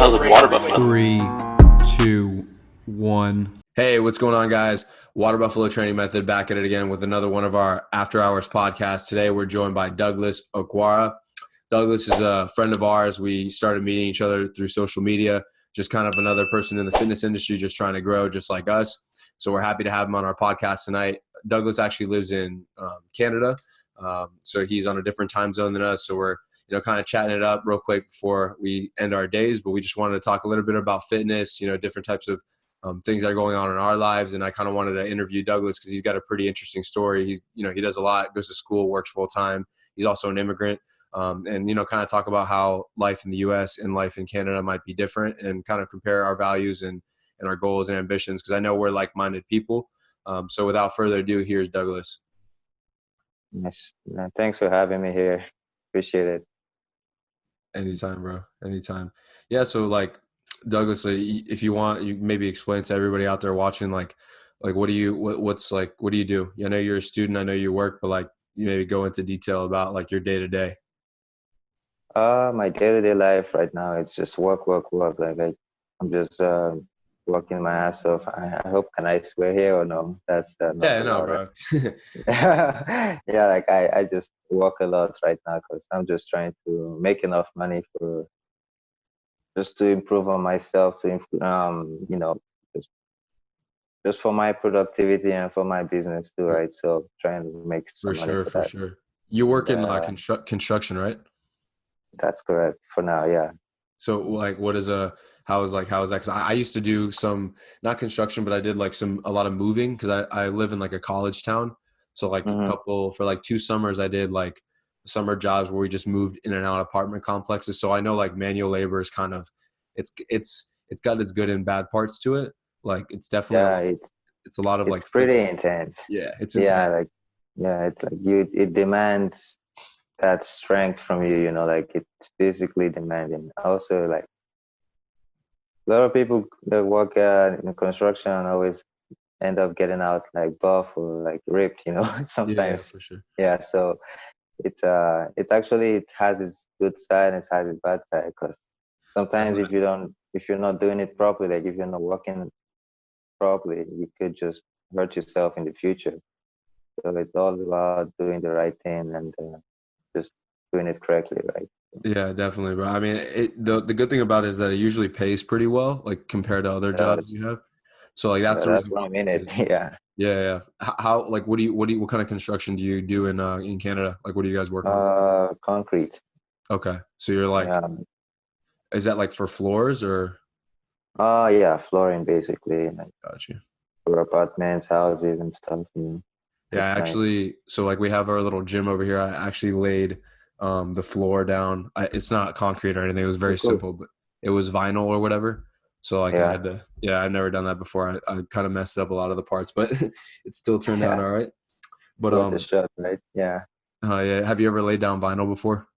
How's the water buffalo? 3, 2, 1. Hey, what's going on, guys? Water Buffalo Training Method back at it again with another one of our After Hours podcasts. Today, we're joined by Douglas Okwara. Douglas is a friend of ours. We started meeting each other through social media, just kind of another person in the fitness industry just trying to grow just like us. So we're happy to have him on our podcast tonight. Douglas actually lives in Canada, so he's on a different time zone than us. So we're kind of chatting it up real quick before we end our days, but we just wanted to talk a little bit about fitness, different types of things that are going on in our lives. And I kind of wanted to interview Douglas because he's got a pretty interesting story. He's, he does a lot, goes to school, works full time. He's also an immigrant, and, kind of talk about how life in the U.S. and life in Canada might be different and kind of compare our values and our goals and ambitions. Cause I know we're like-minded people. So without further ado, here's Douglas. Yes. Thanks for having me here. Appreciate it. Anytime, bro. Anytime. Yeah. So Douglas, if you want, you maybe explain to everybody out there watching, what do you do? I know you're a student, I know you work, but you maybe go into detail about your day to day. My day-to-day life right now, it's just work. I'm just working my ass off. I hope, can I swear here or no? That's not No, allowed. bro. Yeah, I just work a lot right now because I'm just trying to make enough money for just to improve on myself, just for my productivity and for my business too, right? So trying to make some money for that. Sure. You work in And, construction, right? that's correct for now, yeah. So how is that? Cause I used to do some, not construction, but I did a lot of moving cause I live in a college town. So for 2 summers, I did summer jobs where we just moved in and out of apartment complexes. So I know manual labor is kind of, it's got its good and bad parts to it. It's definitely, it's a lot of it's pretty physical. intense. Yeah. It's Yeah, intense. it's it demands that strength from you, it's physically demanding. Also, a lot of people that work in construction always end up getting out buff or ripped, Yeah, sometimes. for sure. Yeah, so it actually, it has its good side and it has its bad side, because sometimes if you're not doing it properly, if you're not working properly, you could just hurt yourself in the future. So it's all about doing the right thing and just doing it correctly, right? Yeah, definitely, bro. I mean, the good thing about it is that it usually pays pretty well, compared to other jobs That's, you have. So that's the that's reason why. what I mean. Yeah. Yeah. How what kind of construction do you do in Canada? What do you guys work on? Concrete. Okay, so you're Yeah. is that for floors or? Yeah, flooring basically, Got you. for apartments, houses, and stuff. Yeah, It's nice. actually, so we have our little gym over here. I actually laid the floor down. It's not concrete or anything. It was very Cool. simple, but it was vinyl or whatever. So I Yeah. had to, I'd never done that before. I kind of messed up a lot of the parts, but it still turned out Yeah. all right. But Worth a shot, right? Yeah. yeah. Have you ever laid down vinyl before?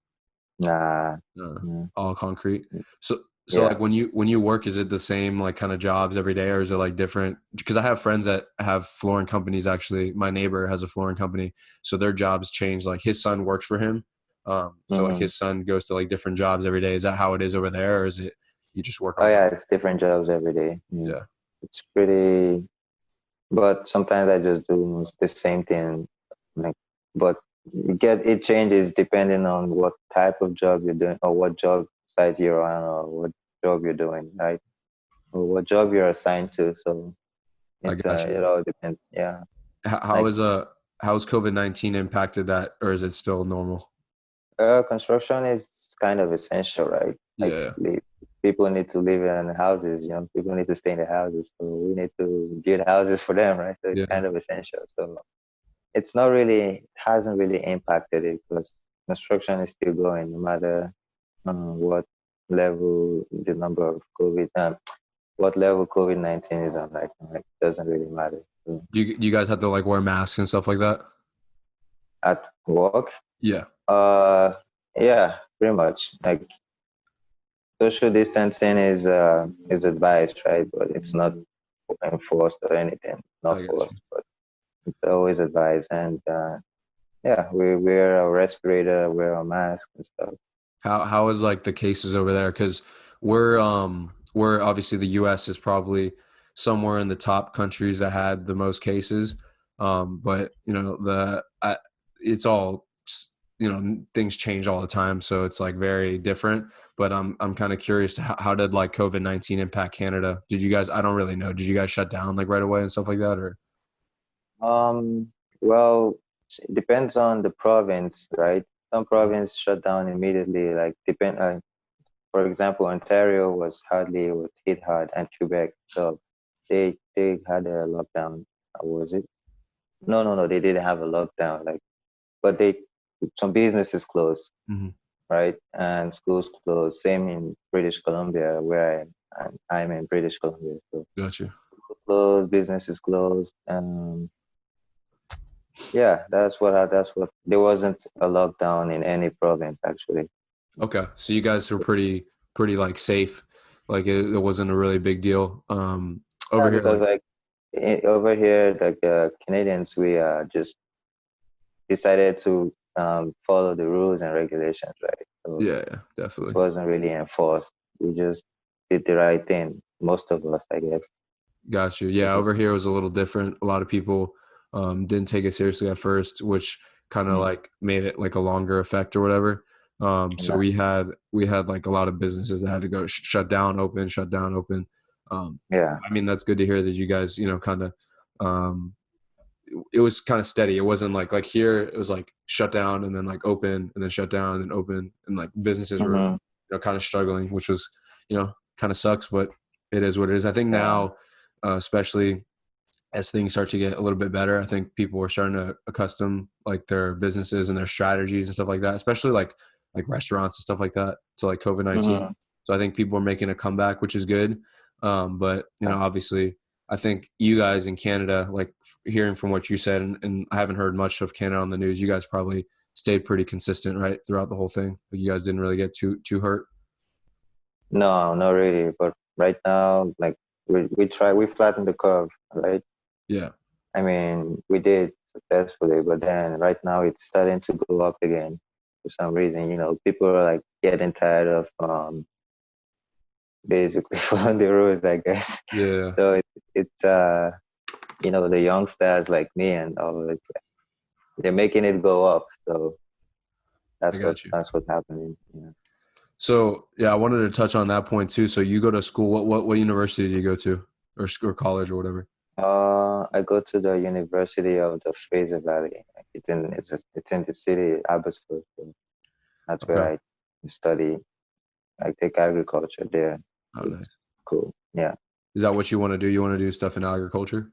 Nah. Uh, Mm, all concrete. So yeah. when you work, is it the same kind of jobs every day, or is it different? Because I have friends that have flooring companies. Actually, my neighbor has a flooring company, so their jobs change. His son works for him, so Mm. his son goes to different jobs every day. Is that how it is over there, or is it you just work Oh on? yeah, it's different jobs every day. Yeah, It's pretty, but sometimes I just do the same thing. But it changes depending on what type of job you're doing, or what job site you're on, or what job you're doing, right? Or what job you're assigned to. So I got you. it all depends. Yeah. How Like is how's COVID-19 impacted that, or is it still normal? construction is kind of essential, right? Yeah, People need to live in houses, people need to stay in the houses. So we need to build houses for them, right? So it's yeah, kind of essential. So it's not really, it hasn't really impacted it, because construction is still going no matter what level the number of what level COVID-19 is on. It doesn't really matter. So do you guys have to wear masks and stuff like that? at work, Yeah. uh, yeah, pretty much. Social distancing is advised, right? But it's not enforced or anything. Not I got you. forced, but it's always advised. And yeah, we wear a respirator, wear a mask and stuff. How is the cases over there? Because we're obviously the U.S. is probably somewhere in the top countries that had the most cases. But you know it's all you know things change all the time, so it's like very different. But I'm kind of curious to how did like COVID-19 impact Canada? Did you guys? I don't really know. Did you guys shut down like right away and stuff like that, or? Um, well, it depends on the province, right? Some province shut down immediately, like for example, Ontario was hit hard, and Quebec, so they had a lockdown. Was it? No, they didn't have a lockdown, like, but some businesses closed, Mm-hmm. right? And schools closed. Same in British Columbia, where I'm in British Columbia. So Gotcha. closed, businesses closed, and yeah, that's what there wasn't a lockdown in any province actually. Okay, so you guys were pretty like safe, like it wasn't a really big deal. Yeah, Over here, because like like over here, like Canadians, we just decided to follow the rules and regulations, right? So yeah, it definitely. wasn't really enforced. We just did the right thing. Most of us, I guess. Got you. Yeah, over here was a little different. A lot of people didn't take it seriously at first, which kind of Mm, like made it like a longer effect or whatever. So yeah. we had like a lot of businesses that had to go shut down, open, shut down, open. Yeah. I mean, that's good to hear that you guys, you know, kind of um, it was kind of steady. It wasn't like here it was like shut down and then like open and then shut down and then open, and like businesses were, Hmm. you know, kind of struggling, which was, you know, kind of sucks, but it is what it is. I think Yeah. now, especially as things start to get a little bit better, I think people are starting to accustom like their businesses and their strategies and stuff like that, especially like restaurants and stuff like that to like COVID-19. Hmm. So I think people are making a comeback, which is good. But you know, obviously, I think you guys in Canada, like hearing from what you said, and I haven't heard much of Canada on the news. You guys probably stayed pretty consistent, right, throughout the whole thing. Like you guys didn't really get too hurt. No, not really. But right now, like we flattened the curve, right? Yeah, I mean, we did successfully, but then right now it's starting to go up again for some reason. You know, people are like getting tired of basically following the rules, I guess. yeah, So it's you know, the youngsters like me and all, like, they're making it go up. So I that's what got you. that's what's happening. Yeah. So yeah, I wanted to touch on that point too. So you go to school. What university do you go to, or college or whatever? I go to the University of the Fraser Valley. Like, it's in the city, Abbotsford. So that's where Okay. I study. I take agriculture there. Oh, It's nice. cool. Yeah. Is that what you want to do? You want to do stuff in agriculture?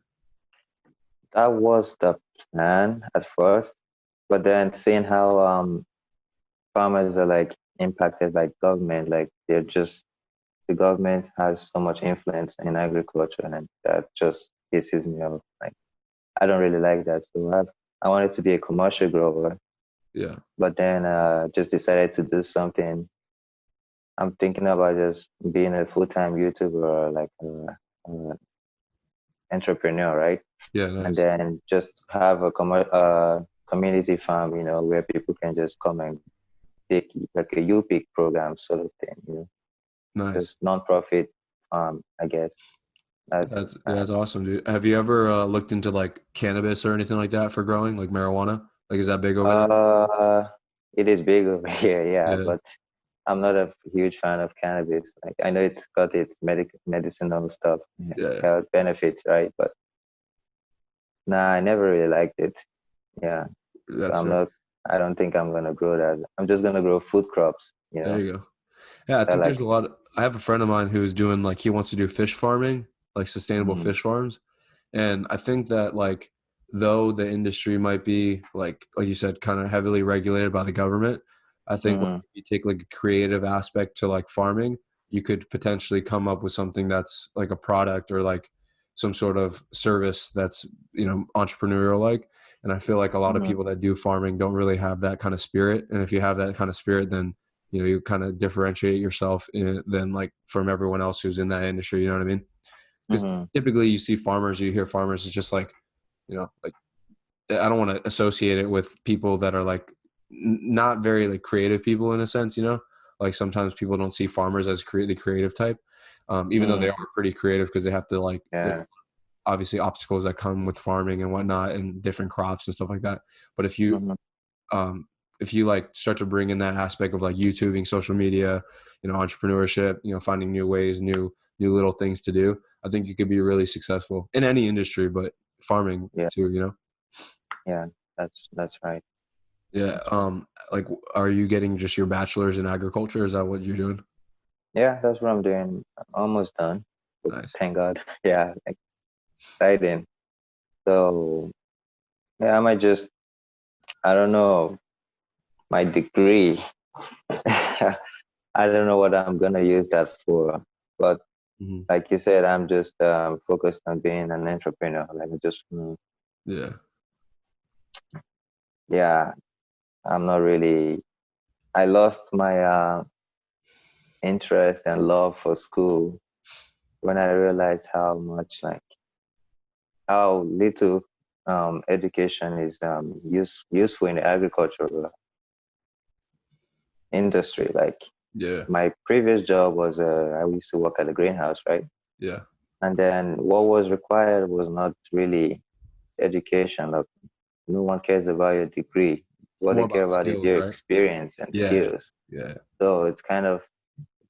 That was the plan at first, but then seeing how farmers are like impacted by government, like the government has so much influence in agriculture, and that just pisses me off. Like I don't really like that. So I wanted to be a commercial grower, Yeah. but then just decided to do something. I'm thinking about just being a full-time YouTuber or like a entrepreneur, right? Yeah. And Nice. then just have a community farm, you know, where people can just come and pick like a you pick program sort of thing, you know, Nice. just non-profit I guess. That, That's awesome, dude. Have you ever looked into like cannabis or anything like that for growing, like marijuana? Like, is that big over there? uh, it is big over here, yeah, Yeah. but I'm not a huge fan of cannabis. Like I know it's got its medicinal stuff, Yeah. health benefits, right? But nah, I never really liked it. Yeah, so That's fair. I don't think I'm gonna grow that. I'm just gonna grow food crops, you There know. you go. Yeah, I I think like, there's a lot. I have a friend of mine who's doing like he wants to do fish farming, like sustainable mm, fish farms, and I think that like though the industry might be like you said, kind of heavily regulated by the government, I think like, mm, if you take like a creative aspect to like farming, you could potentially come up with something that's like a product or like some sort of service that's you know entrepreneurial like. And I feel like a lot of mm, people that do farming don't really have that kind of spirit. And if you have that kind of spirit, then you know you kind of differentiate yourself than like from everyone else who's in that industry. You know what I mean? Because mm, typically you see farmers, you hear farmers, it's just like you know like I don't want to associate it with people that are like not very like creative people in a sense, you know, like sometimes people don't see farmers as the creative type, even though they are pretty creative because they have to like, there's Yeah. obviously obstacles that come with farming and whatnot and different crops and stuff like that. But um, if you like start to bring in that aspect of like YouTubing, social media, entrepreneurship, finding new ways, new little things to do, I think you could be really successful in any industry, but farming Yeah. too. Yeah. That's right. Yeah. Like, are you getting just your bachelor's in agriculture? Is that what you're doing? Yeah, that's what I'm doing. I'm almost done. But Nice. thank God. Yeah, exciting. So yeah, I might just, I don't know, my degree. I don't know what I'm gonna use that for. But Hmm. like you said, I'm just focused on being an entrepreneur. Like just Yeah. yeah, I'm not really. I lost my interest and love for school when I realized how much like how little education is useful in the agricultural industry. Like Yeah. my previous job was I used to work at a greenhouse, right? Yeah. And then what was required was not really education. Like no one cares about your degree. What More they care about about is skills, your right? experience and Yeah. skills. Yeah. So it's kind of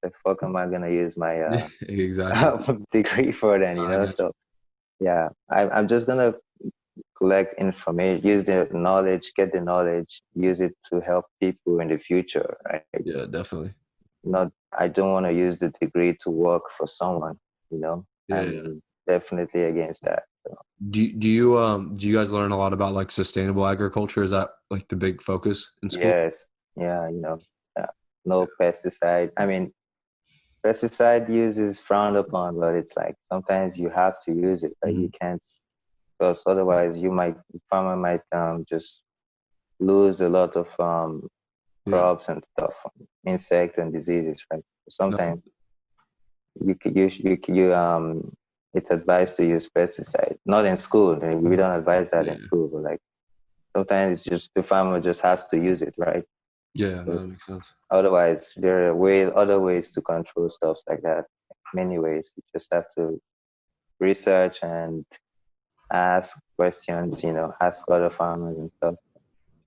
the fuck am I gonna use my Yeah. Exactly. degree for then, I got So yeah, I'm just gonna collect information, use the knowledge, get the knowledge, use it to help people in the future, right? you. Yeah, definitely. Not, I don't want to use the degree to work for someone, Yeah. Yeah. I'm definitely against that. So, Do you guys learn a lot about like sustainable agriculture? Is that like the big focus in school? yes, yeah, no pesticide. I mean, pesticide use is frowned upon, but it's like sometimes you have to use it, right? Hmm. You can't, because otherwise farmer might just lose a lot of Yeah. crops and stuff, insect and diseases, right? No. Sometimes it's advised to use pesticide. Not in school. We don't advise that in Yeah. school, but like sometimes it's just the farmer just has to use it, right? Yeah. No, But that makes sense. otherwise, there are other ways to control stuff like that. Many ways. You just have to research and ask questions. Ask other farmers and stuff.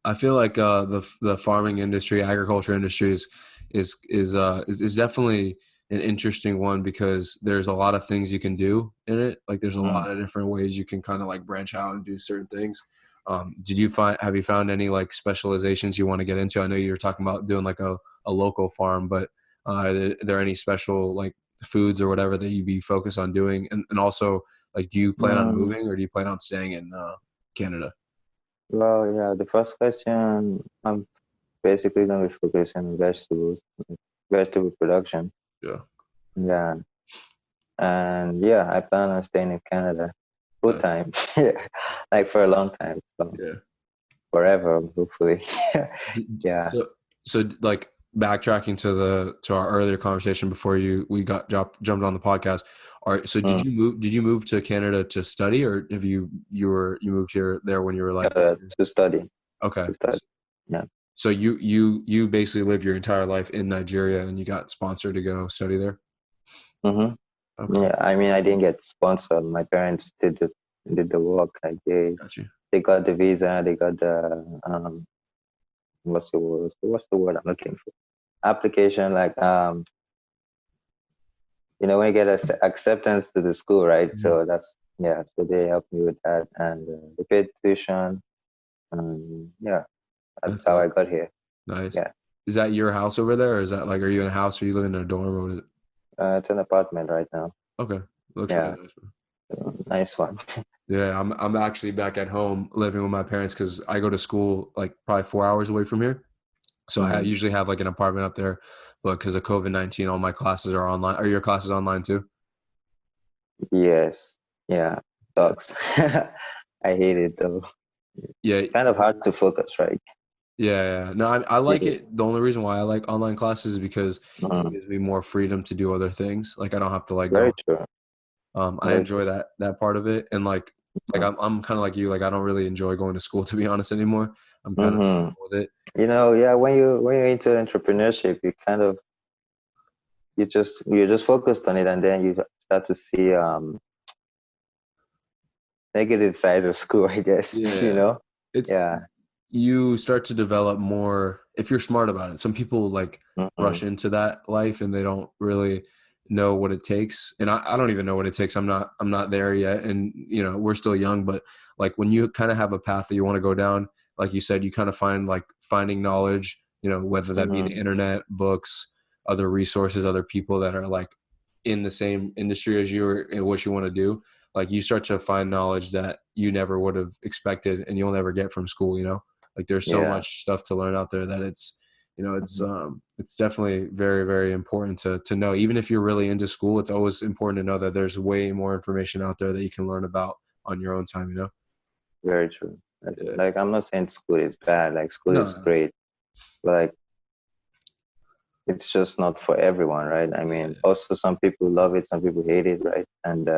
I feel like the farming industry, agriculture industry is definitely an interesting one because there's a lot of things you can do in it. Like there's a Mm. lot of different ways you can kind of like branch out and do certain things. Have you found any like specializations you want to get into? I know you were talking about doing like a local farm, but are there any special like foods or whatever that you'd be focused on doing? And also like, do you plan on Mm. moving or do you plan on staying in Canada? Well, yeah. The first question, I'm basically going to be focusing on vegetables, vegetable production. Yeah. Yeah. And yeah, I plan on staying in Canada full time. Yeah, like for a long time, so Yeah. forever, hopefully. Yeah. So like backtracking to our earlier conversation before we got jumped on the podcast. All right. So Mm. did you move to Canada to study, or have you moved here there when you were like younger? To study, Okay. to study. Yeah. So you basically lived your entire life in Nigeria and you got sponsored to go study there? Mm-hmm. Okay. Yeah. I mean, I didn't get sponsored. My parents did the work. Like Got you. they got the visa. They got the what's the word? What's the word I'm looking for? Application. Like when you get acceptance to the school, right? Mhm. So that's yeah. So they helped me with that, and they paid tuition. Yeah, that's That's how I it. got here. Nice. Yeah, Is that your house over there, or is that like, are you in a house or you live in a dorm, or what is it? it's an apartment right now. Okay. Looks really Yeah, nice, man. nice one. Yeah, I'm actually back at home living with my parents because I go to school like probably 4 hours away from here. So I Hmm. usually have like an apartment up there, but because of COVID-19, all my classes are online. Are your classes online too? Yes, yeah, Yeah, sucks. I hate it though. yeah, Kind of hard to focus, right? yeah. No, I like Yeah. it. The only reason why I like online classes is because it Mhm. gives me more freedom to do other things. Like I don't have to like Very go. true. I Very enjoy true. that part of it, and like Mhm. I'm kind of like you. Like I don't really enjoy going to school to be honest anymore. I'm kind of Mhm. with it. Yeah, when you're into entrepreneurship, you kind of you're just focused on it, and then you start to see negative sides of school, I guess. You Yeah. know? It's Yeah. you start to develop more if you're smart about it. Some people like Hmm. rush into that life and they don't really know what it takes. And I don't even know what it takes. I'm not there yet. And we're still young, but like when you kind of have a path that you want to go down, like you said, you kind of find like finding knowledge, whether that be the Hmm. internet, books, other resources, other people that are like in the same industry as you or in what you want to do. Like you start to find knowledge that you never would have expected and you'll never get from school. Like there's so Yeah. much stuff to learn out there that it's Mhm. it's definitely very, very important to know. Even if you're really into school, it's always important to know that there's way more information out there that you can learn about on your own time. Very true. Yeah. Like, I'm not saying school is bad. Like, school is No. great, but like it's just not for everyone, right? I mean, Yeah. also some people love it, some people hate it, right? And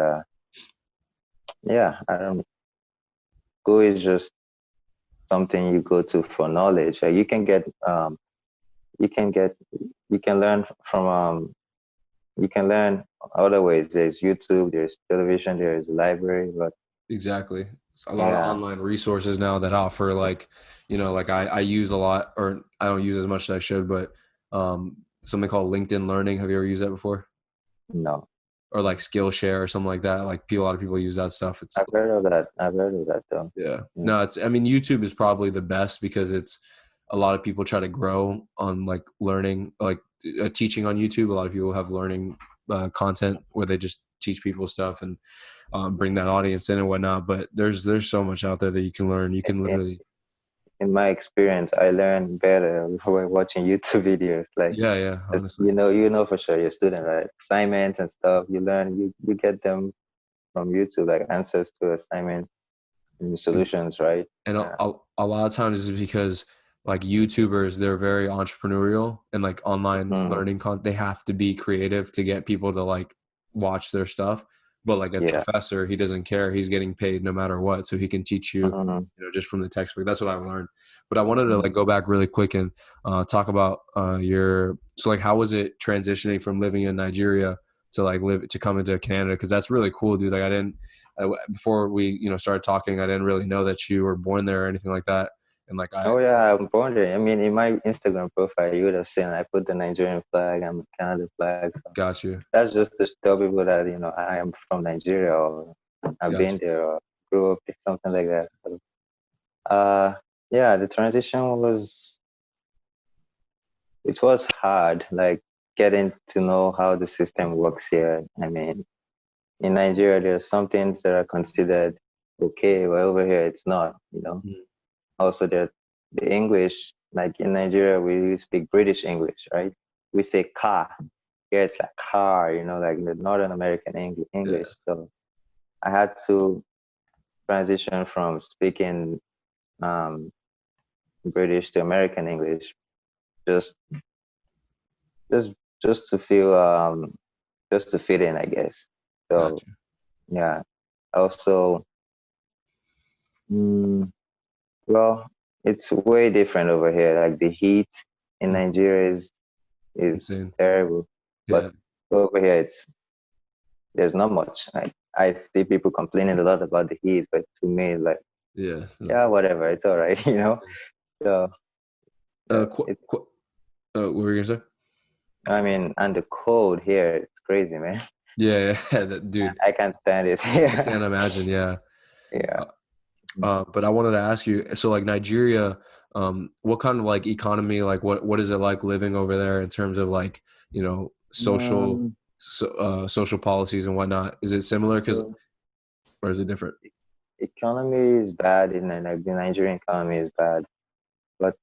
yeah, I don't. School is just something you go to for knowledge. Like, you can get, you can learn from you can learn other ways. There's YouTube, there's television, there's library, but Exactly. It's a lot of yeah, online resources now that offer like, like I use a lot, or I don't use as much as I should, but something called LinkedIn Learning. Have you ever used that before? no. Or like Skillshare or something like that. Like a lot of people use that stuff. It's I've heard of that. I've heard of that though. yeah. Yeah. No, I mean, YouTube is probably the best because it's a lot of people try to grow on like learning, like teaching on YouTube. A lot of people have learning content where they just teach people stuff and bring that audience in and whatnot. But there's so much out there that you can learn. You can In, literally, in my experience, I learn better when watching YouTube videos. Like, yeah, yeah, 'cause honestly. you know for sure you're a student, right? Assignments and stuff, you learn, you get them from YouTube, like answers to assignments and solutions, right? And Yeah. a lot of times it's because like YouTubers, they're very entrepreneurial and like online Hmm. learning content. They have to be creative to get people to like watch their stuff. But like a Yeah. professor, he doesn't care. He's getting paid no matter what, so he can teach you, Hmm. just from the textbook. That's what I've learned. But I wanted to like go back really quick and talk about your. So like, how was it transitioning from living in Nigeria to like live to come into Canada? Because that's really cool, dude. Like I didn't before we started talking, I didn't really know that you were born there or anything like that. And like I Oh yeah, I'm born there. I mean, in my Instagram profile, you would have seen I put the Nigerian flag and the Canada flag. So got you, that's just to tell people that I am from Nigeria, or I've got been you. there, or grew up there, something like that. So, uh, yeah, the transition it was hard, like getting to know how the system works here. I mean, in Nigeria, there are some things that are considered okay, but over here it's not. Mm. Also, the English, like in Nigeria, we speak British English, right? We say car. Here it's like car, like the Northern American English. Yeah, So I had to transition from speaking um, British to American English just just just to feel just to fit in, I guess. got So you. yeah. Also, mm, well, it's way different over here. Like the heat in Mm. Nigeria is Insane. terrible, Yeah, but over here there's not much. I see people complaining a lot about the heat, but to me, like, yeah. yeah, whatever, it's all right, So Uh, yeah, qu- qu- what were you gonna say? I mean, and the cold here, it's crazy, man. Yeah, yeah, dude. I can't stand it. I Yeah, can't imagine. Yeah. yeah. But I wanted to ask you, so like Nigeria, what kind of like economy, like what is it like living over there in terms of like, Um, social policies and whatnot? Is it similar? so Or is it different? economy is bad like the Nigerian economy is bad, but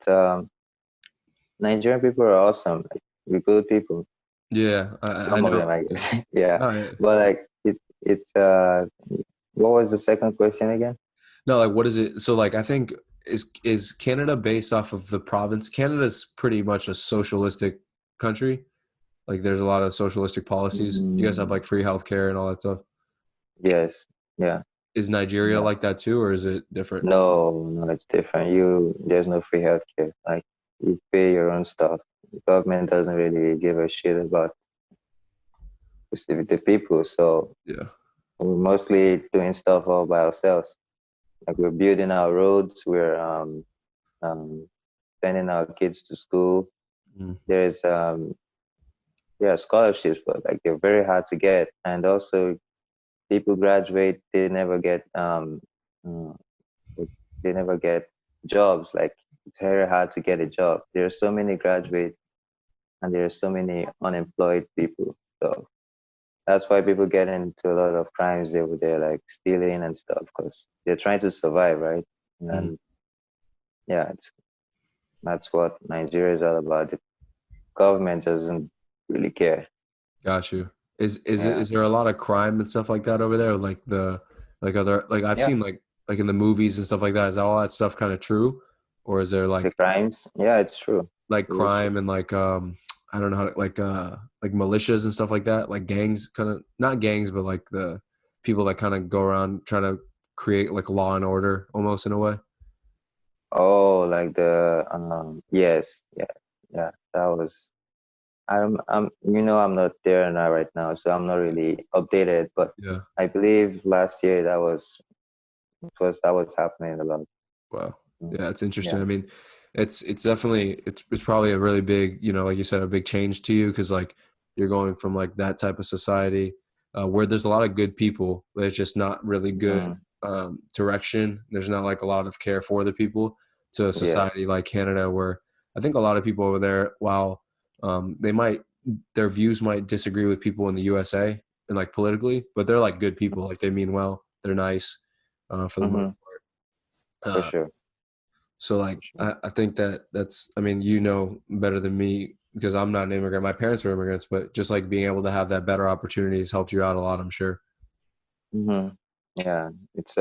Nigerian people are awesome. Like, we're good people. Yeah, I Some of know. them, I Yeah. guess. Yeah, No, yeah. but like it's what was the second question again? No, like what is it? So like I think is Canada based off of the province? Canada's pretty much a socialistic country. Like there's a lot of socialistic policies. You guys have Mm, like free healthcare and all that stuff. yes, yeah, Is Nigeria yeah. like that too, or is it different? No, no, it's different. There's no free healthcare. Like, you pay your own stuff. The government doesn't really give a shit about. the people. So Yeah. we're mostly doing stuff all by ourselves. Like we're building our roads, we're um, sending our kids to school. Mm. There's yeah, scholarships, but like they're very hard to get. And also people graduate, uh, they never get jobs. Like it's very hard to get a job. There are so many graduates and there are so many unemployed people. So that's why people get into a lot of crimes over there, like stealing and stuff, because they're trying to survive, right? Mm. And yeah, that's what Nigeria is all about. The government doesn't really care. Got you. Yeah, Is there a lot of crime and stuff like that over there? Like other like I've yeah. seen like in the movies and stuff like that. Is all that stuff kind of true, or is there The crimes, yeah, it's true. like It is true. crime and I don't know how to, like militias and stuff like that, like gangs, kind of not gangs, but like the people that kind of go around trying to create like law and order almost in a way. Oh, like the yes, yeah, yeah. That was I'm not there now right now, so I'm not really updated. But Yeah. I believe last year that was happening a lot. Wow. Mm, Yeah, it's interesting. yeah. I mean, it's definitely it's probably a really big, like you said, a big change to you because like you're going from like that type of society where there's a lot of good people, but it's just not really good Mm, direction. There's not like a lot of care for the people to a yeah. society like Canada where I think a lot of people over there, while their views might disagree with people in the USA and like politically, but they're like good people. Like they mean well. They're nice for the most Mm-hmm. part. For sure. So like For sure. I think that's I mean better than me because I'm not an immigrant. My parents are immigrants, but just like being able to have that better opportunity has helped you out a lot, I'm sure. Mm-hmm. Yeah. It's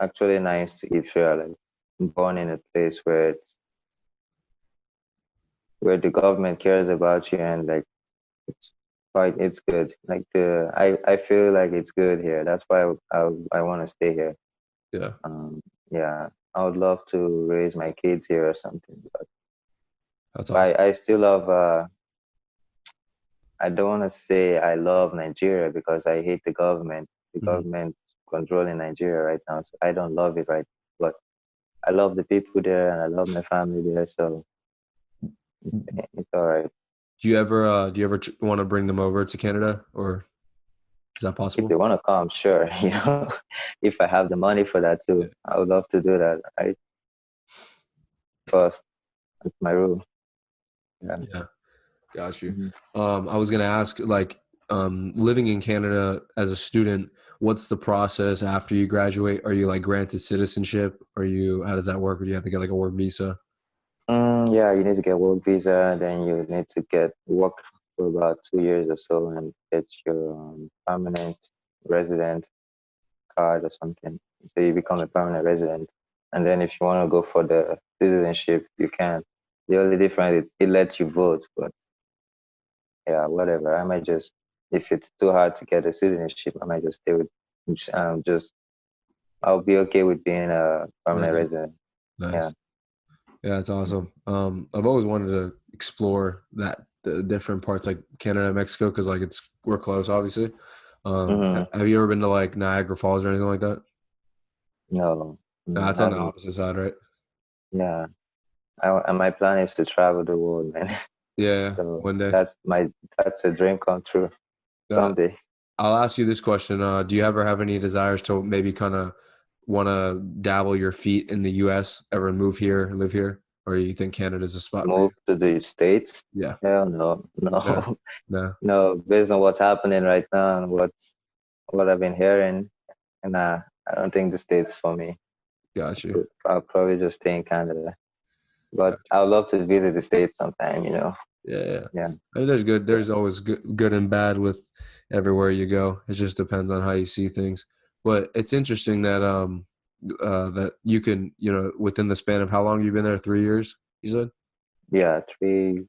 actually nice if you're like born in a place where the government cares about you and like it's it's good. Like I feel like it's good here. That's why I want to stay here. Yeah, Um, yeah, I would love to raise my kids here or something, but that's awesome. I still love. I don't want to say I love Nigeria because I hate the government. The Hmm. government controlling Nigeria right now, so I don't love it right. But I love the people there and I love my family there, so it's all right. Do you ever want to bring them over to Canada or is that If they possible? want to come, sure. If I have the money for that Yeah. too, I would love to do that. I first, that's my rule. Yeah. Yeah, got you. Mhm. I was gonna ask like living in Canada as a student, what's the process after you graduate? Are you like granted citizenship? How does that work? Or do you have to get like a work visa? Yeah, you need to get work visa, then you need to get work for about 2 years or so and get your permanent resident card or something. So you become a permanent resident. And then if you want to go for the citizenship, you can. The only difference is it lets you vote, but yeah, whatever. I might just, if it's too hard to get a citizenship, I might just stay with, just, I'll be okay with being a permanent Resident. resident. Yeah. Nice. Yeah, it's awesome. I've always wanted to explore the different parts like Canada and Mexico because like we're close, obviously. Hmm. Have you ever been to like Niagara Falls or anything like that? No, No, no, it's I on the haven't. opposite side, right? Yeah. And my plan is to travel the world, man. Yeah, So one day. that's a dream come true Uh, someday. I'll ask you this question. Do you ever have any desires to maybe kind of want to dabble your feet in the U.S., ever move here, live here? Or you think Canada's a spot for you? Move to the States? Yeah. Hell no, No. no, No. no. Based on what's happening right now and what I've been hearing, nah, I don't think the States for me. Got you. I'll probably just stay in Canada. But Got I would love to visit the States sometime. Yeah, yeah. Yeah. I mean, there's always good and bad with everywhere you go. It just depends on how you see things. But it's interesting that that you can, within the span of how long you've been there, 3 years, you said? Yeah, 3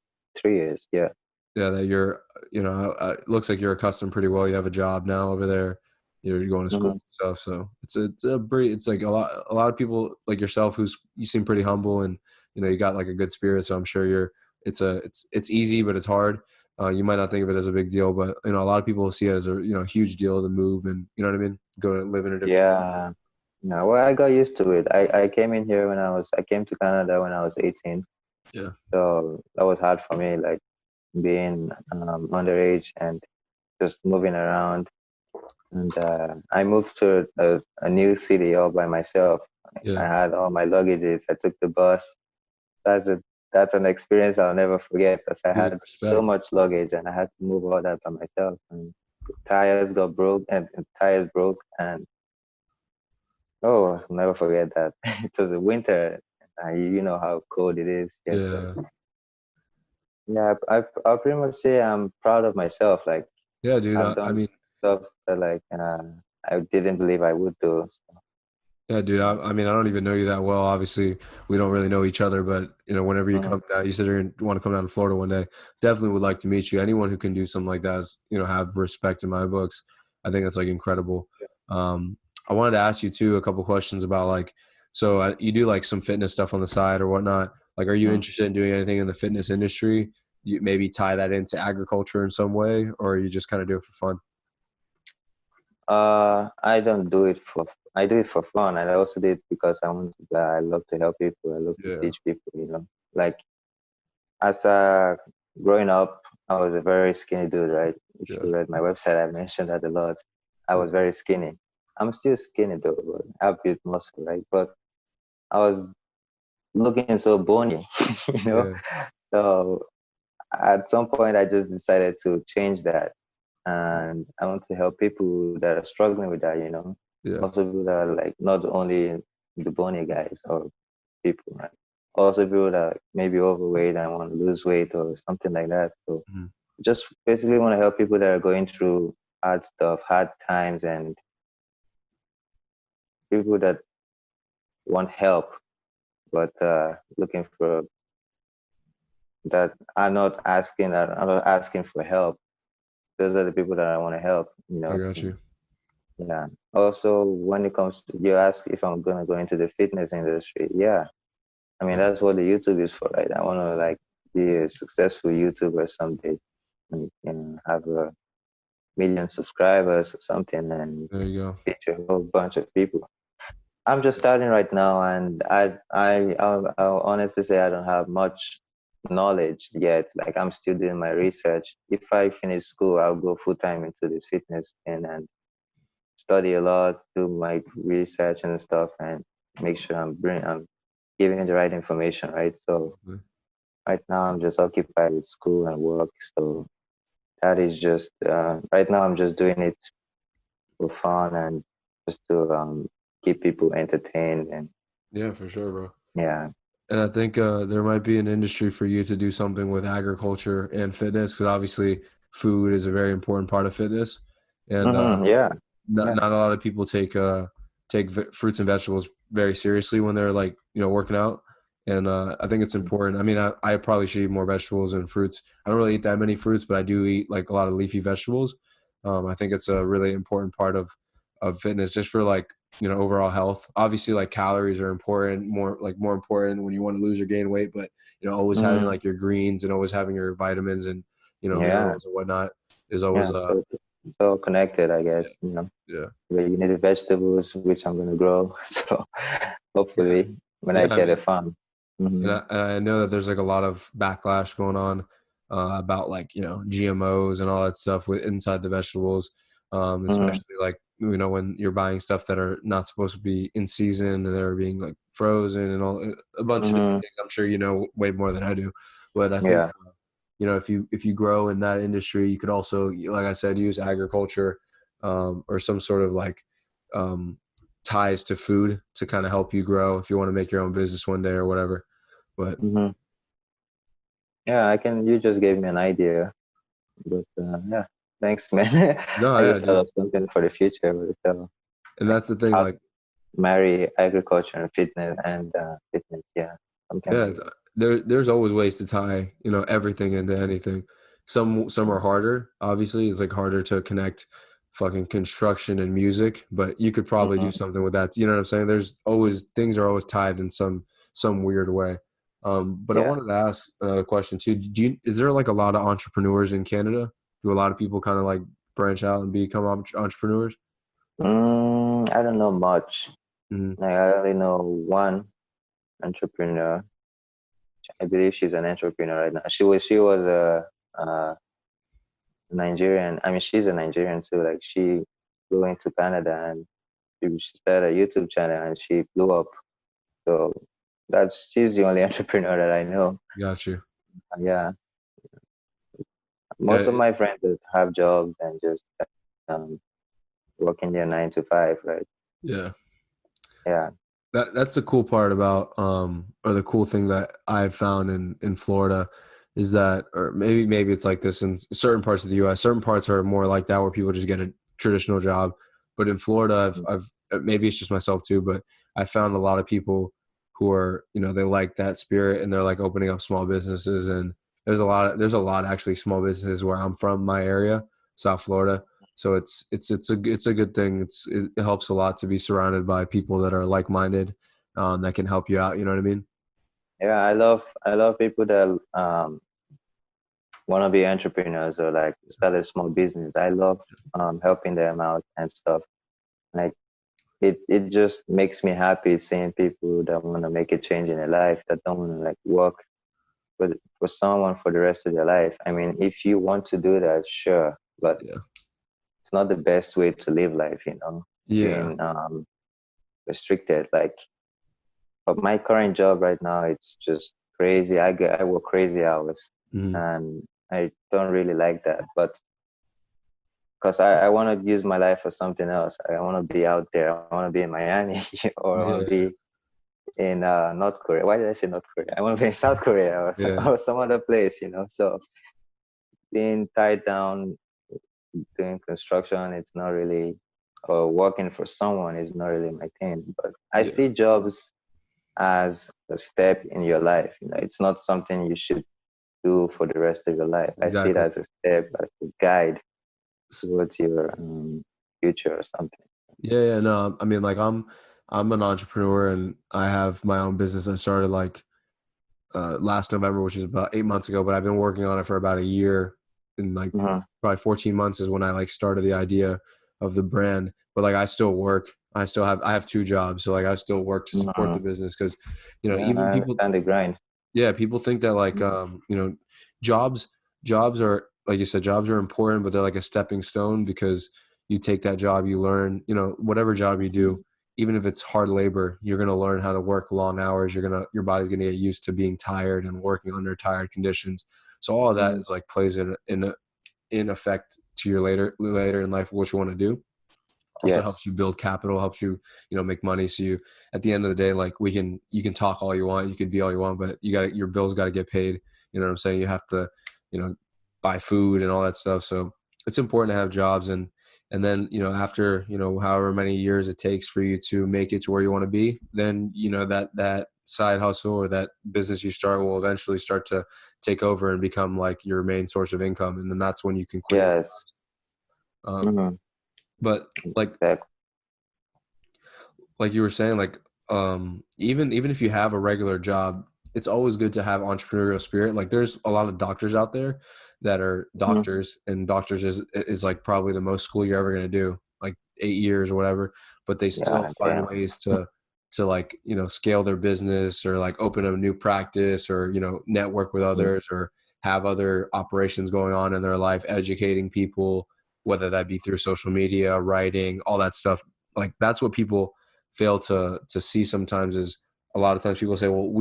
years. Yeah. Yeah, that it looks like you're accustomed pretty well. You have a job now over there. You're going to school Hmm. and stuff. So it's like a lot of people like yourself you seem pretty humble and you got like a good spirit. So I'm sure it's easy, but it's hard. You might not think of it as a big deal, but a lot of people see it as a huge deal to move and you know what I mean, go to live in a different. Yeah. No, well, I got used to it. I came in here I came to Canada when I was 18. Yeah, So that was hard for me, like being underage and just moving around. And I moved to a new city all by myself. I yeah, had all my luggages. I took the bus. That's a that's an experience I'll never forget because I dude, had so respect. much luggage and I had to move all that by myself. And tires got broke and tires broke and oh, I'll never forget that. It was a winter. You know how cold it is. Yeah, so Yeah, yeah, I'll pretty much say I'm proud of myself. Like yeah, dude. I've I done mean, stuff that like I didn't believe I would do. So, yeah, dude. I mean, I don't even know you that well. Obviously, we don't really know each other, but whenever you mhm. come down, you said you want to come down to Florida one day. Definitely would like to meet you. Anyone who can do something like that is, have respect in my books. I think that's like incredible. Um, I wanted to ask you too a couple questions about like, so you do like some fitness stuff on the side or whatnot. Like, are you Mhm. interested in doing anything in the fitness industry? You maybe tie that into agriculture in some way, or you just kind of do it for fun? I don't do it for. I do it for fun, and I also do it because I want. I love to help people. I love to Yeah, teach people. Like as growing up, I was a very skinny dude, right? If yeah, you read my website, I mentioned that a lot. I yeah, was very skinny. I'm still skinny though, but I have built muscle, right? But I was looking so bony, you know. yeah. So at some point, I just decided to change that, and I want to help people that are struggling with that. Yeah. Also people that are like not only the bony guys or people, right? Also people that are maybe overweight and want to lose weight or something like that. So Mhm. just basically want to help people that are going through hard stuff, hard times, and people that want help but looking for that are not asking for help. Those are the people that I want to help. I got you. Yeah. Also, when it comes to you ask if I'm gonna go into the fitness industry, yeah. I mean Yeah. that's what the YouTube is for, right? I want to like be a successful YouTuber someday and have a million subscribers or something and There you go. teach a whole bunch of people. I'm just starting right now, and I'll honestly say I don't have much knowledge yet. Like I'm still doing my research. If I finish school, I'll go full time into this fitness thing and study a lot, do my research and stuff, and make sure I'm giving the right information, right? So right now I'm just occupied with school and work. So that is just right now I'm just doing it for fun and just to keep people entertained and Yeah, for sure, bro. yeah. And I think there might be an industry for you to do something with agriculture and fitness because obviously food is a very important part of fitness, and Yeah, not yeah. not a lot of people take fruits and vegetables very seriously when they're like working out, and I think it's important. I mean, I probably should eat more vegetables and fruits. I don't really eat that many fruits, but I do eat like a lot of leafy vegetables. I think it's a really important part of fitness just for like overall health. Obviously like calories are important, more important when you want to lose or gain weight, but always having Mm, like your greens and always having your vitamins and yeah, minerals and whatnot is always yeah. So it's all connected, I yeah, guess. yeah, Where you need the vegetables, which I'm gonna grow. So yeah, hopefully, when I yeah. I get a mean, farm. and Hmm. I know that there's like a lot of backlash going on about like GMOs and all that stuff with inside the vegetables, Hmm. especially like when you're buying stuff that are not supposed to be in season and they're being like frozen and all a bunch of different Hmm. things. I'm sure you know way more than I do, but I think Yeah. if you grow in that industry, you could also, like I said, use agriculture or some sort of like um, ties to food to kind of help you grow if you want to make your own business one day or whatever. But Hmm. Yeah, I can. You just gave me an idea, but yeah, thanks, man. no, I yeah, just thought dude, of something for the future, but and like that's the thing. how to Like, marry agriculture and fitness. Yeah, something yeah, like that. there's always ways to tie everything into anything. Some are harder. Obviously, it's like harder to connect fucking construction and music, but you could probably do Hmm. something with that. You know what I'm saying? There's always things are always tied in some weird way. But I Yeah. wanted to ask a question too. Is there like a lot of entrepreneurs in Canada? Do a lot of people kind of like branch out and become entrepreneurs? I don't know much. Mm, Like, I only know one entrepreneur. I believe she's an entrepreneur right now. She was a Nigerian. I mean, she's a Nigerian too. Like, she flew into Canada and she started a YouTube channel and she blew up. So she's the only entrepreneur that I know. got you. Yeah. Yeah, Most of my friends that have jobs and just um, working their 9 to 5, right? yeah. Yeah. That's the cool part about or the cool thing that I've found in Florida is that, or maybe it's like this in certain parts of the US. Certain parts are more like that where people just get a traditional job. But in Florida, I've maybe it's just myself too, but I found a lot of people who are, they like that spirit and they're like opening up small businesses. And there's a lot actually small businesses where I'm from, my area, South Florida. So it's a good thing. It helps a lot to be surrounded by people that are like minded, that can help you out. You know what I mean? Yeah, I love people that want to be entrepreneurs or like start a small business. I love helping them out and stuff. Like, it just makes me happy seeing people that want to make a change in their life, that don't want to like work for someone for the rest of their life. I mean, if you want to do that, sure, but Yeah. it's not the best way to live life, Yeah. being restricted. Like, but my current job right now, it's just crazy. I work crazy hours, Mhm. and I don't really like that. But because I want to use my life for something else. I want to be out there. I want to be in Miami, or I want to Yeah. be in North Korea. Why did I say North Korea? I want to be in South Korea or, Yeah. or some other place. So being tied down doing construction, it's not really, or working for someone is not really my thing. But I Yeah. see jobs as a step in your life. It's not something you should do for the rest of your life. I see it Exactly. as a step, as a guide S- towards your future or something. Yeah. Yeah. No, I mean, like I'm an entrepreneur and I have my own business. I started like last November, which is about 8 months ago, but I've been working on it for about a year. And like Hmm. probably 14 months is when I like started the idea of the brand. But like I still work. I have two jobs, so like I still work to support the Hmm. business because, Yeah, even I people. understand the grind. Yeah, people think that like jobs jobs are, like you said, jobs are important, but they're like a stepping stone because you take that job, you learn, whatever job you do, even if it's hard labor, you're gonna learn how to work long hours. Your body's gonna get used to being tired and working under tired conditions. So all of that Mhm. is like plays in effect to your later in life what you want to do. Also Yes. helps you build capital, helps you, make money. So you, at the end of the day, like you can talk all you want, you can be all you want, but your bills got to get paid. You know what I'm saying? You have to, you know, buy food and all that stuff. So it's important to have jobs and then, after, however many years it takes for you to make it to where you want to be, then, that side hustle or that business you start will eventually start to take over and become like your main source of income. And then that's when you can quit your Yes. um, Hmm. but like Exactly. like you were saying, like even if you have a regular job, it's always good to have entrepreneurial spirit. Like there's a lot of doctors out there that are Hmm. doctors, and doctors is like probably the most school you're ever going to do, like 8 years or whatever, but they still Yeah. find Damn. ways to like, scale their business or like open a new practice or, network with Mhm. others or have other operations going on in their life, educating people, whether that be through social media, writing, all that stuff. Like that's what people fail to see sometimes. Is a lot of times people say, well,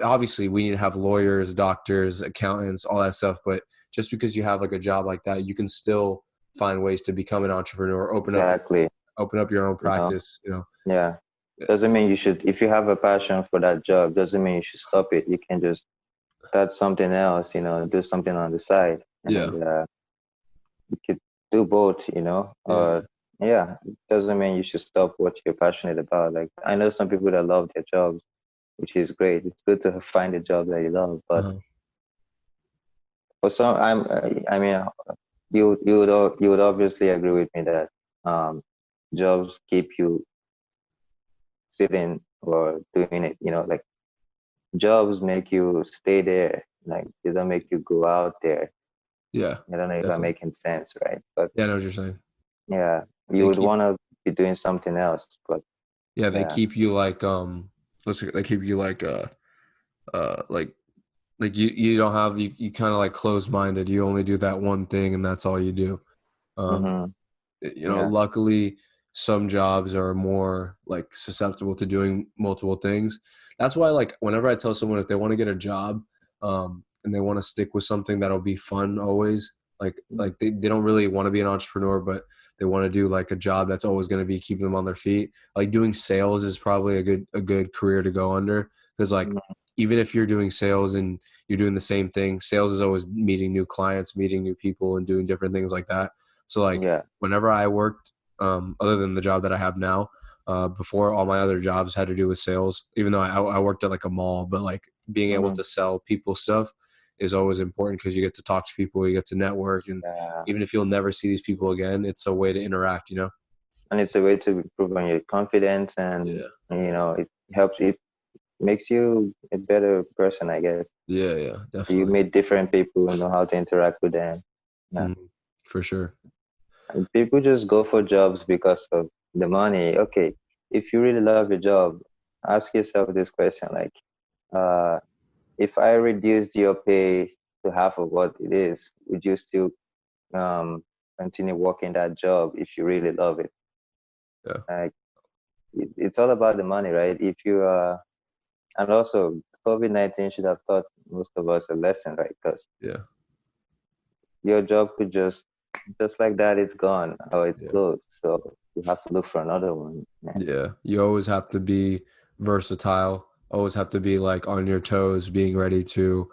obviously we need to have lawyers, doctors, accountants, all that stuff, but just because you have like a job like that, you can still find ways to become an entrepreneur, Exactly. open up your own You know. practice. Yeah. Doesn't mean you should, if you have a passion for that job, doesn't mean you should stop it. You can just start something else, do something on the side. Yeah. And you could do both, Yeah. or yeah, it doesn't mean you should stop what you're passionate about. Like, I know some people that love their jobs, which is great. It's good to find a job that you love, but Uh-huh. for some, I mean, you would obviously agree with me that um, jobs keep you sitting or doing it, like jobs make you stay there. Like they don't make you go out there. Yeah, I don't know if I'm definitely. making sense, right? But Yeah, I know what you're saying. yeah, you They would keep want to be doing something else. But yeah, they yeah, keep you like they keep you like uh like you don't have you kind of like closed minded. You only do that one thing and that's all you do. Um hmm yeah, luckily some jobs are more like susceptible to doing multiple things. That's why like whenever I tell someone if they want to get a job and they want to stick with something that'll be fun always, like they don't really want to be an entrepreneur, but they want to do like a job that's always going to be keeping them on their feet. Like doing sales is probably a good career to go under, because like mhm, even if you're doing sales and you're doing the same thing, sales is always meeting new clients, meeting new people, and doing different things like that. So like yeah, whenever I worked, other than the job that I have now, before all my other jobs had to do with sales, even though I worked at like a mall, but like being able hmm to sell people stuff is always important because you get to talk to people, you get to network. And yeah. even if you'll never see these people again, it's a way to interact, you know? And it's a way to improve on your confidence, and Yeah. it helps. It makes you a better person, I guess. Yeah. Yeah. You Definitely. meet different people, know how to interact with them. Yeah. For sure. And people just go for jobs because of the money. Okay, if you really love your job, ask yourself this question: like, uh, if I reduced your pay to half of what it is, would you still um, continue working that job if you really love it? Yeah. Like, it's all about the money, right? If you and also COVID-19 should have taught most of us a lesson, right? Because Yeah. your job could just like that, it's gone or it's Yeah. closed. So you have to look for another one. Man. Yeah, you always have to be versatile. Always have to be like on your toes, being ready to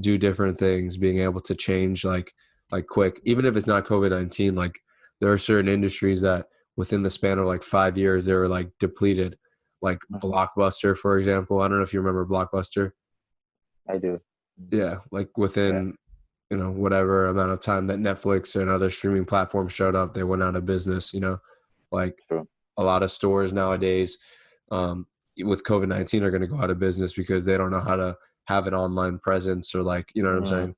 do different things, being able to change like quick. Even if it's not COVID-19, like there are certain industries that within the span of like 5 years they were like depleted. Like Mhm. Blockbuster, for example. I don't know if you remember Blockbuster. I do. Yeah, like Yeah. within whatever amount of time that Netflix and other streaming platforms showed up, they went out of business. Like True. a lot of stores nowadays um, with COVID-19 are going to go out of business because they don't know how to have an online presence, or like, you know what I'm hmm saying?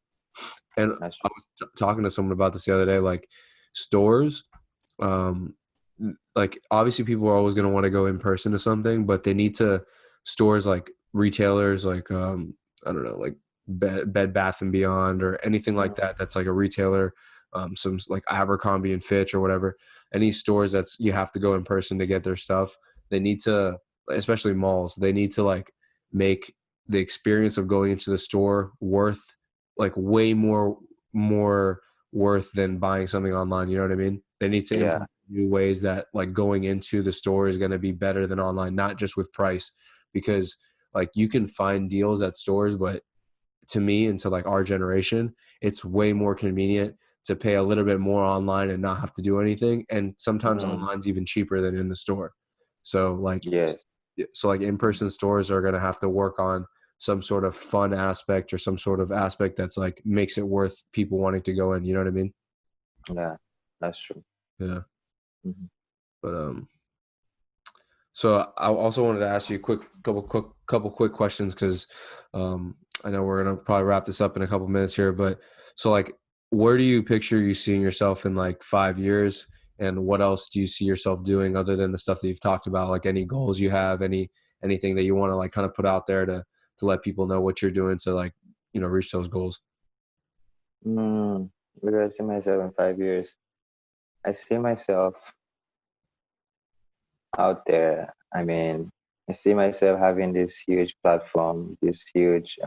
And That's I true. was talking to someone about this the other day, like stores, um, like obviously people are always going to want to go in person to something, but they need to stores like retailers, like, I don't know, like Bed Bath and Beyond or anything like Mhm. that. That's like a retailer, some like Abercrombie and Fitch or whatever. Any stores that's you have to go in person to get their stuff. They need to, especially malls, they need to like make the experience of going into the store worth like way more worth than buying something online. You know what I mean? They need to Yeah. implement new ways that like going into the store is going to be better than online, not just with price, because like you can find deals at stores, but to me and to like our generation, it's way more convenient to pay a little bit more online and not have to do anything. And sometimes hmm online's even cheaper than in the store. So like Yes. in-person stores are going to have to work on some sort of fun aspect or some sort of aspect that's like makes it worth people wanting to go in. You know what I mean? Yeah. That's true. Yeah. hmm But so I also wanted to ask you a couple quick questions because um, I know we're gonna probably wrap this up in a couple minutes here. But so like, where do you picture you seeing yourself in like 5 years, and what else do you see yourself doing other than the stuff that you've talked about? Like any goals you have, anything that you want to like kind of put out there to let people know what you're doing to like reach those goals. Where do I see myself in 5 years? I see myself out there. I mean, I see myself having this huge platform, this huge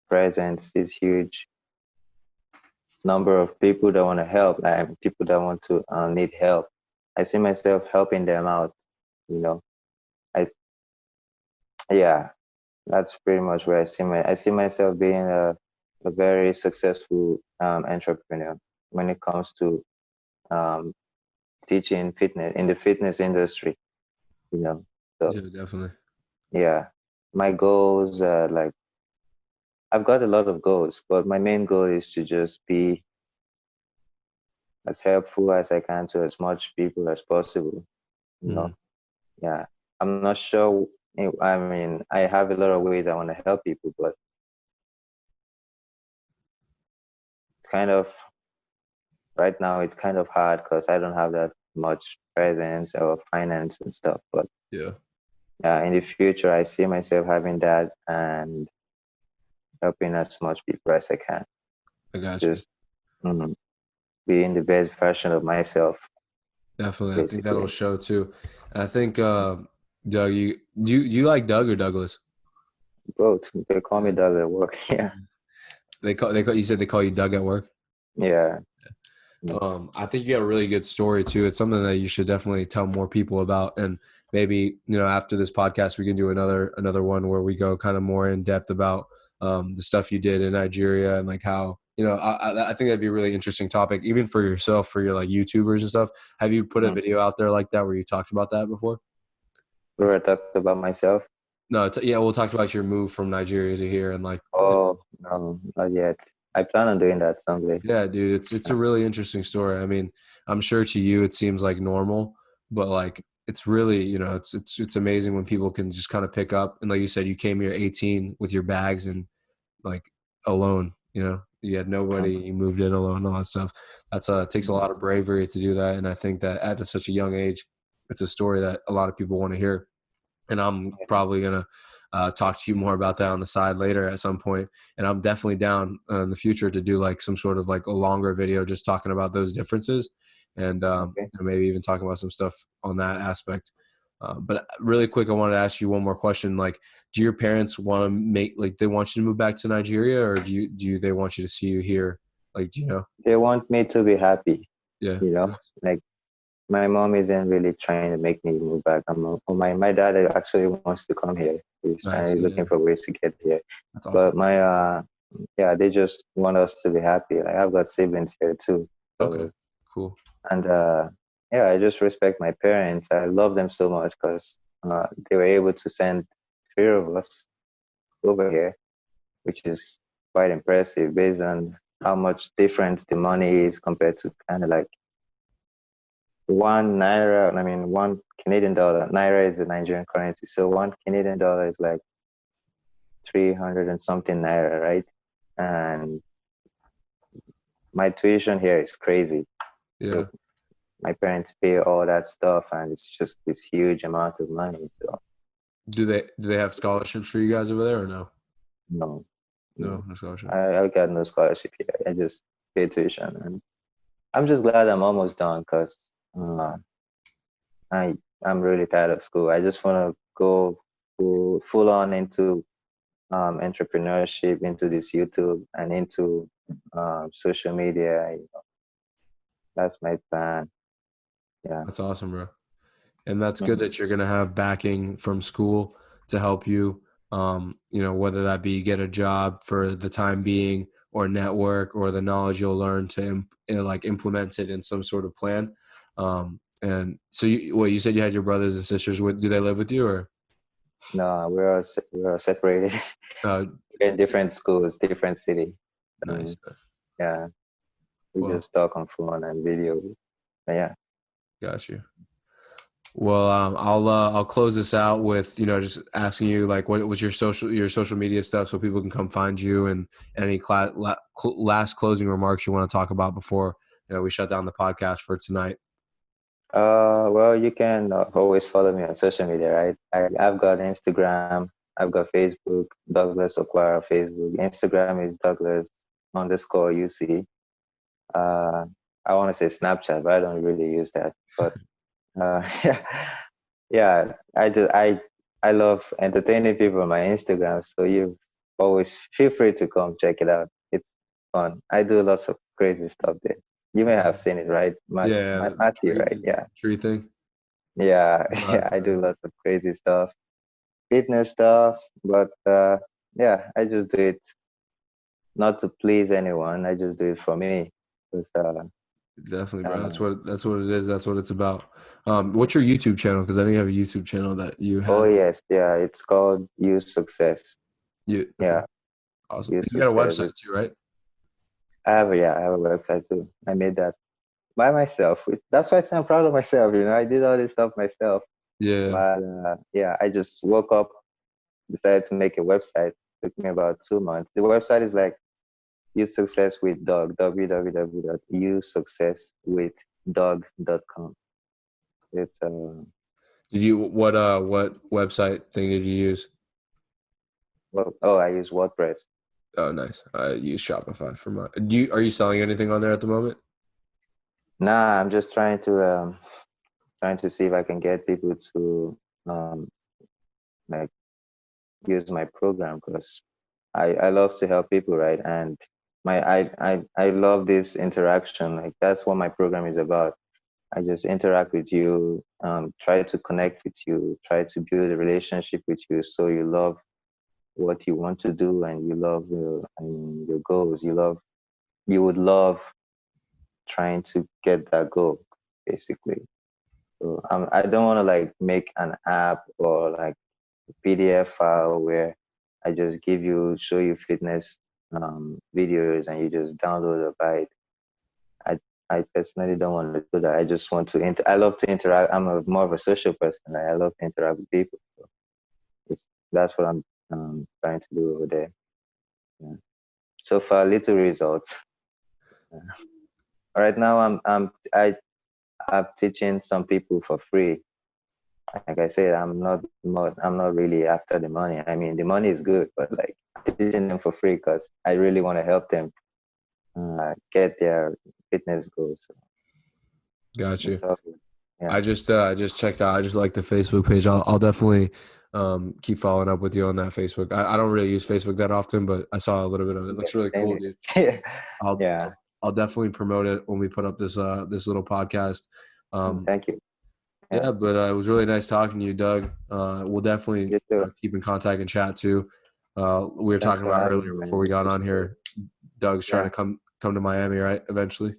presence, this huge number of people that want to help, and people that want to need help. I see myself helping them out. You know, I yeah, that's pretty much where I see myself being a very successful entrepreneur when it comes to um, teaching fitness in the fitness industry. You know, so Yeah, definitely. yeah, my goals are like I've got a lot of goals, but my main goal is to just be as helpful as I can to as much people as possible. You know, Mm, yeah. I'm not sure I mean, I have a lot of ways I want to help people, but kind of right now it's kind of hard because I don't have that much presence or finance and stuff. But Yeah, in the future, I see myself having that and helping as much people as I can. I got you. Just mm, being the best version of myself, Definitely. I think that'll basically. show too. I think Doug, you like Doug or Douglas? Both. They call me Yeah. Doug at work. Yeah. They call you said they call you Doug at work? Yeah. I think you have a really good story too. It's something that you should definitely tell more people about. And maybe, after this podcast, we can do another one where we go kind of more in depth about the stuff you did in Nigeria and like how, I think that'd be a really interesting topic, even for yourself, for your like YouTubers and stuff. Have you put a Mm. video out there like that where you talked about that before? Like, Where I talked about myself. no, yeah, we'll talk about your move from Nigeria to here and like, Oh, no, not yet. I plan on doing that someday. yeah, dude, it's a really interesting story. I mean, I'm sure to you it seems like normal, but like it's really, it's amazing when people can just kind of pick up. And like you said, you came here 18 with your bags and like alone. You had nobody. Mm. You moved in alone, all that stuff. That's it takes a lot of bravery to do that. And I think that at such a young age, it's a story that a lot of people want to hear. And I'm probably gonna talk to you more about that on the side later at some point. And I'm definitely down in the future to do like some sort of like a longer video just talking about those differences, and Okay. maybe even talking about some stuff on that aspect. But really quick, I wanted to ask you one more question. Like, do your parents want to they want you to move back to Nigeria, or they want you to see you here? Like, do you know? They want me to be happy, Yeah. you know? Nice. Like, my mom isn't really trying to make me move back. My dad actually wants to come here. He's Nice. looking Yeah. for ways to get here. That's awesome. But yeah, they just want us to be happy. Like, I've got siblings here too. Okay. So, Cool. and yeah, I just respect my parents. I love them so much because they were able to send three of us over here, which is quite impressive based on how much different the money is compared to kind of like one naira. I mean, one Canadian dollar. Naira is the Nigerian currency, so one Canadian dollar is like 300 and something naira, right? And my tuition here is crazy. Yeah. So my parents pay all that stuff, and it's just this huge amount of money. So Do they have scholarships for you guys over there or no? no, No, no, no scholarship. I got no scholarship here. I just pay tuition, and I'm just glad I'm almost done because uh, I'm really tired of school. I just want to go full on into entrepreneurship, into this YouTube, and into social media. That's my plan. Yeah. That's awesome, bro. And that's good Mhm. that you're going to have backing from school to help you, whether that be get a job for the time being or network or the knowledge you'll learn to like implement it in some sort of plan. And so you said you had your brothers and sisters. Do they live with you or? No, we're all separated. Uh, We're in different schools, different city. nice. Yeah, we Well, just talk on phone and video. But yeah. got you. Well, I'll close this out with just asking you like what was your social media stuff so people can come find you, and any last closing remarks you want to talk about before we shut down the podcast for tonight. Well, you can always follow me on social media, right? I've got Instagram, I've got Facebook, Douglas Okwara Facebook. Instagram is Douglas underscore UC. Uh, I want to say Snapchat, but I don't really use that. But yeah, yeah, I love entertaining people on my Instagram. So you always feel free to come check it out. It's fun. I do lots of crazy stuff there. You may have seen it, right? Yeah, the Matthew, tree, right? Yeah. tree thing. Yeah, I saw yeah, that I do today. lots of crazy stuff, fitness stuff, but yeah, I just do it not to please anyone. I just do it for me. 'Cause, Definitely, bro. That's uh, what it is. That's what it's about. What's your YouTube channel? Because I know you have a YouTube channel that you oh have. yes, yeah, it's called Use Success. Okay, Yeah, awesome. Use You got a Success. website too, right? I have a website too. I made that by myself. That's why I say I'm proud of myself. I did all this stuff myself. Yeah. But yeah, I just woke up, decided to make a website. Took me about 2 months. The website is like Use Success with Dog, www.usuccesswithdog.com. It's Did you what website thing did you use? well, oh, I use WordPress. Oh, nice. I use Shopify for my. Are you selling anything on there at the moment? Nah, I'm just trying to see if I can get people to um like use my program because I love to help people, right? And I love this interaction. Like that's what my program is about. I just interact with you, try to connect with you, try to build a relationship with you, so you love what you want to do and you love your goals. You would love trying to get that goal, basically. So I don't want to like make an app or like a PDF file where I just show you fitness videos and you just download or buy it. I I personally don't want to do that. I just want to I love to interact. I'm more of a social person. I love to interact with people. So that's what I'm trying to do over there. Yeah. So far, little results. Yeah. Right now, I'm teaching some people for free. Like I said, I'm not really after the money. I mean, the money is good, but like I'm teaching them for free because I really want to help them get their fitness goals. So Got you. it's all good. Yeah. I just checked out. I just like the Facebook page. I'll definitely keep following up with you on that Facebook. I don't really use Facebook that often, but I saw a little bit of it. It looks really Same cool, here. dude. Yeah. I'll, Yeah. I'll I'll definitely promote it when we put up this little podcast. Thank you. Yeah. Yeah, but it was really nice talking to you, Doug. We'll definitely You too. keep in contact and chat too. We were Thanks talking for about having earlier me, before man. we got on Appreciate it. here. Doug's trying Yeah. to come to Miami, right? Eventually.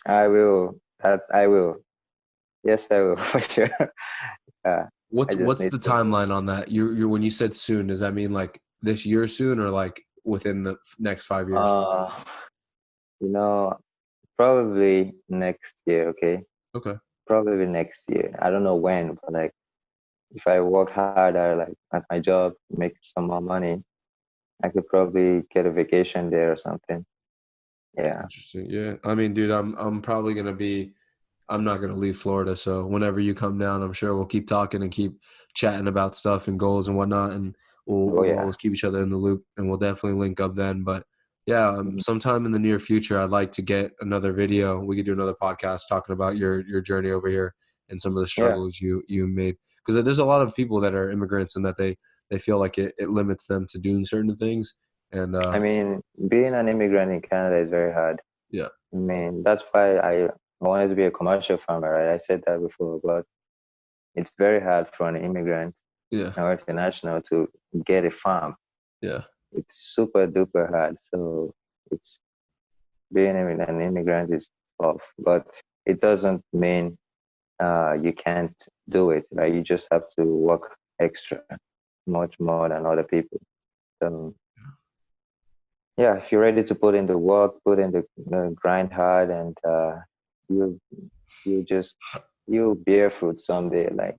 I will. I will. Yes, I will for sure. Uh, I just What's need the to. timeline on that? You're when you said soon, does that mean like this year soon or like within the next 5 years? Uh, you know, probably next year. Okay, Okay. probably next year. I don't know when, but like if I work harder, like at my job, make some more money, I could probably get a vacation there or something. Yeah. Interesting. Yeah. I mean, dude, I'm probably gonna be I'm not gonna leave Florida, so whenever you come down, I'm sure we'll keep talking and keep chatting about stuff and goals and whatnot, and Oh we'll yeah. always keep each other in the loop, and we'll definitely link up then. But yeah, Mhm. sometime in the near future, I'd like to get another video. We could do another podcast talking about your journey over here and some of the Yeah. struggles you made, because there's a lot of people that are immigrants and that they feel like it limits them to doing certain things, and I mean, being an immigrant in Canada is very hard. yeah, I mean, that's why I wanted to be a commercial farmer, right? I said that before, but it's very hard for an immigrant yeah, or international to get a farm. yeah. It's super duper hard. So it's being an immigrant is tough, but it doesn't mean you can't do it, right? You just have to work extra, much more than other people. So yeah, if you're ready to put in the work, put in the grind hard, and you you just you bear fruit someday. Like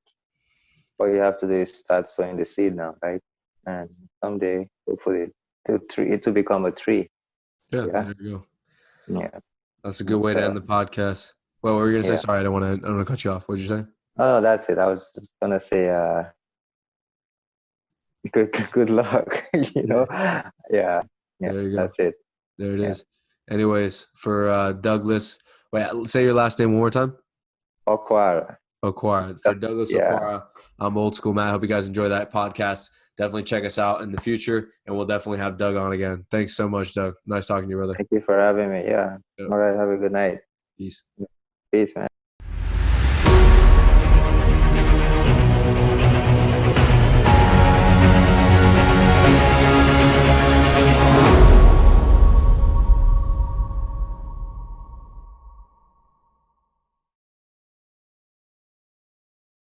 all you have to do is start sowing the seed now, right? And someday, hopefully, it will become a tree. Yeah, Yeah, there you go. yeah, That's a good and, way to end the podcast. Well, what were you gonna say? yeah. Sorry, I don't want to cut you off. What did you say? Oh no, that's it. I was just gonna say, good luck. You Yeah, know, yeah, yeah. there you go. That's it. There it Yeah, is. Anyways, for Douglas, wait, say your last name one more time. Okwara. Okwara. For Douglas Yeah. Okwara, I'm old school Matt. I hope you guys enjoy that podcast. Definitely check us out in the future, and we'll definitely have Doug on again. Thanks so much, Doug. Nice talking to you, brother. Thank you for having me. Yeah. Yep. All right. Have a good night. Peace. Peace, man.